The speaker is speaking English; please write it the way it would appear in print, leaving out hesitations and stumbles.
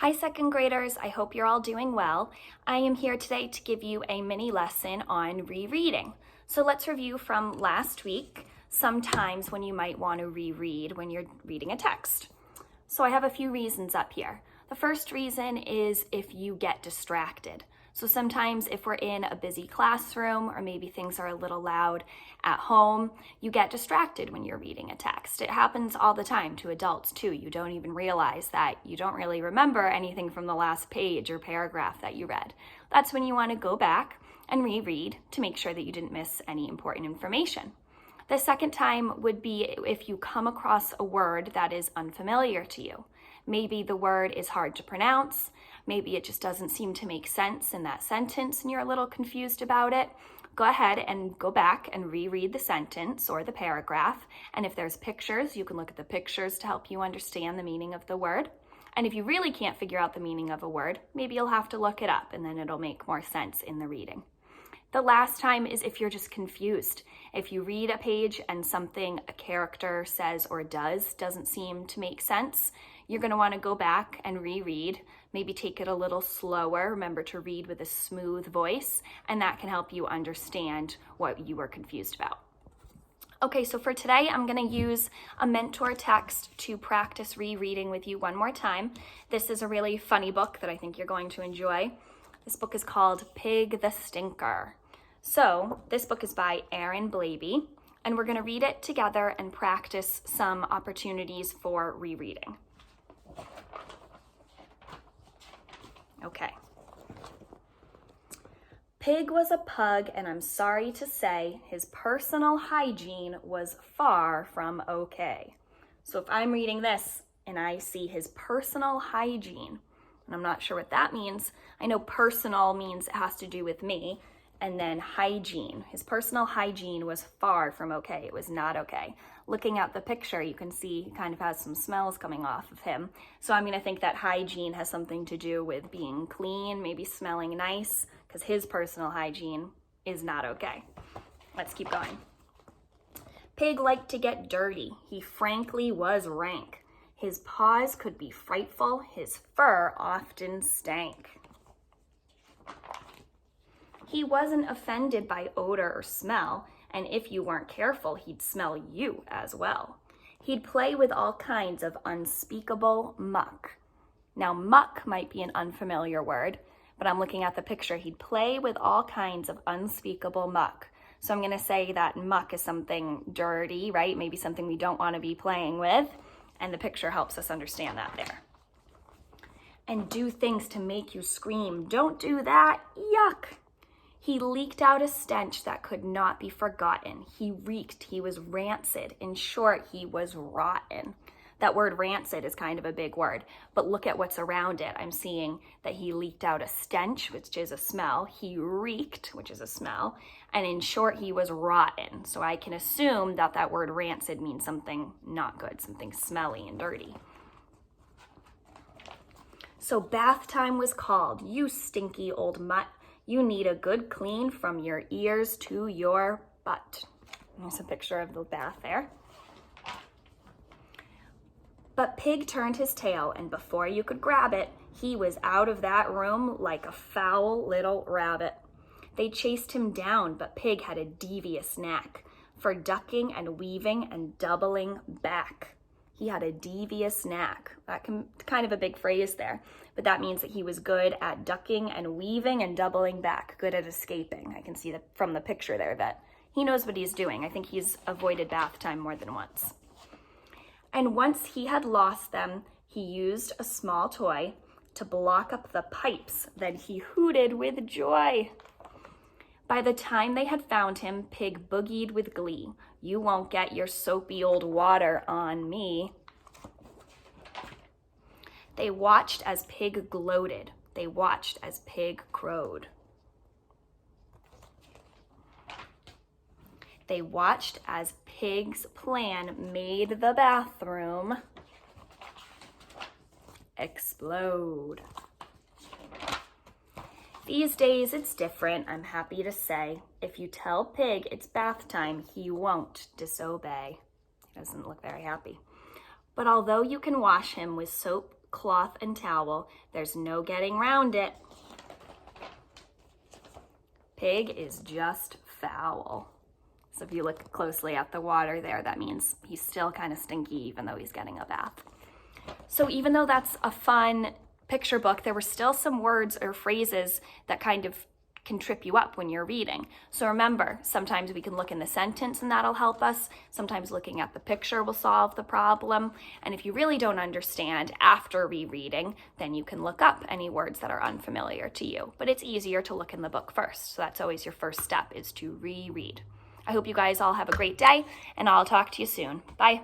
Hi, second graders. I hope you're all doing well. I am here today to give you a mini lesson on rereading. So let's review from last week, sometimes when you might want to reread when you're reading a text. So I have a few reasons up here. The first reason is if you get distracted. So sometimes if we're in a busy classroom or maybe things are a little loud at home, you get distracted when you're reading a text. It happens all the time to adults too. You don't even realize that you don't really remember anything from the last page or paragraph that you read. That's when you want to go back and reread to make sure that you didn't miss any important information. The second time would be if you come across a word that is unfamiliar to you. Maybe the word is hard to pronounce. Maybe it just doesn't seem to make sense in that sentence and you're a little confused about it. Go ahead and go back and reread the sentence or the paragraph. And if there's pictures, you can look at the pictures to help you understand the meaning of the word. And if you really can't figure out the meaning of a word, maybe you'll have to look it up and then it'll make more sense in the reading. The last time is if you're just confused. If you read a page and something a character says or doesn't seem to make sense, you're going to want to go back and reread, maybe take it a little slower. Remember to read with a smooth voice, and that can help you understand what you were confused about. Okay, so for today, I'm going to use a mentor text to practice rereading with you one more time. This is a really funny book that I think you're going to enjoy. This book is called Pig the Stinker. So this book is by Aaron Blaby, and we're going to read it together and practice some opportunities for rereading. Okay. Pig was a pug, and I'm sorry to say his personal hygiene was far from okay. So if I'm reading this and I see his personal hygiene, and I'm not sure what that means. I know personal means it has to do with me, and then hygiene. His personal hygiene was far from okay. It was not okay. Looking at the picture, you can see he kind of has some smells coming off of him. So I'm going to think that hygiene has something to do with being clean, maybe smelling nice, because his personal hygiene is not okay. Let's keep going. Pig liked to get dirty. He frankly was rank. His paws could be frightful. His fur often stank. He wasn't offended by odor or smell, and if you weren't careful, he'd smell you as well. He'd play with all kinds of unspeakable muck. Now, muck might be an unfamiliar word, but I'm looking at the picture. He'd play with all kinds of unspeakable muck. So I'm going to say that muck is something dirty, right? Maybe something we don't want to be playing with, and the picture helps us understand that there. And do things to make you scream. Don't do that. Yuck. He leaked out a stench that could not be forgotten. He reeked. He was rancid. In short, he was rotten. That word rancid is kind of a big word, but look at what's around it. I'm seeing that he leaked out a stench, which is a smell. He reeked, which is a smell. And in short, he was rotten. So I can assume that that word rancid means something not good, something smelly and dirty. So bath time was called. You stinky old mutt. You need a good clean from your ears to your butt. There's a picture of the bath there. But Pig turned his tail, and before you could grab it, he was out of that room like a foul little rabbit. They chased him down, but Pig had a devious knack for ducking and weaving and doubling back. He had a devious knack. That can kind of a big phrase there, but that means that he was good at ducking and weaving and doubling back, good at escaping. I can see that from the picture there that he knows what he's doing. I think he's avoided bath time more than once. And once he had lost them, he used a small toy to block up the pipes. Then he hooted with joy. By the time they had found him, Pig boogied with glee. You won't get your soapy old water on me. They watched as Pig gloated. They watched as Pig crowed. They watched as Pig's plan made the bathroom explode. These days it's different, I'm happy to say. If you tell Pig it's bath time, he won't disobey. He doesn't look very happy. But although you can wash him with soap cloth and towel. There's no getting around it. Pig is just foul. So if you look closely at the water there, that means he's still kind of stinky even though he's getting a bath. So even though that's a fun picture book, there were still some words or phrases that kind of can trip you up when you're reading. So remember, sometimes we can look in the sentence and that'll help us. Sometimes looking at the picture will solve the problem. And if you really don't understand after rereading, then you can look up any words that are unfamiliar to you. But it's easier to look in the book first. So that's always your first step, is to reread. I hope you guys all have a great day, and I'll talk to you soon. Bye.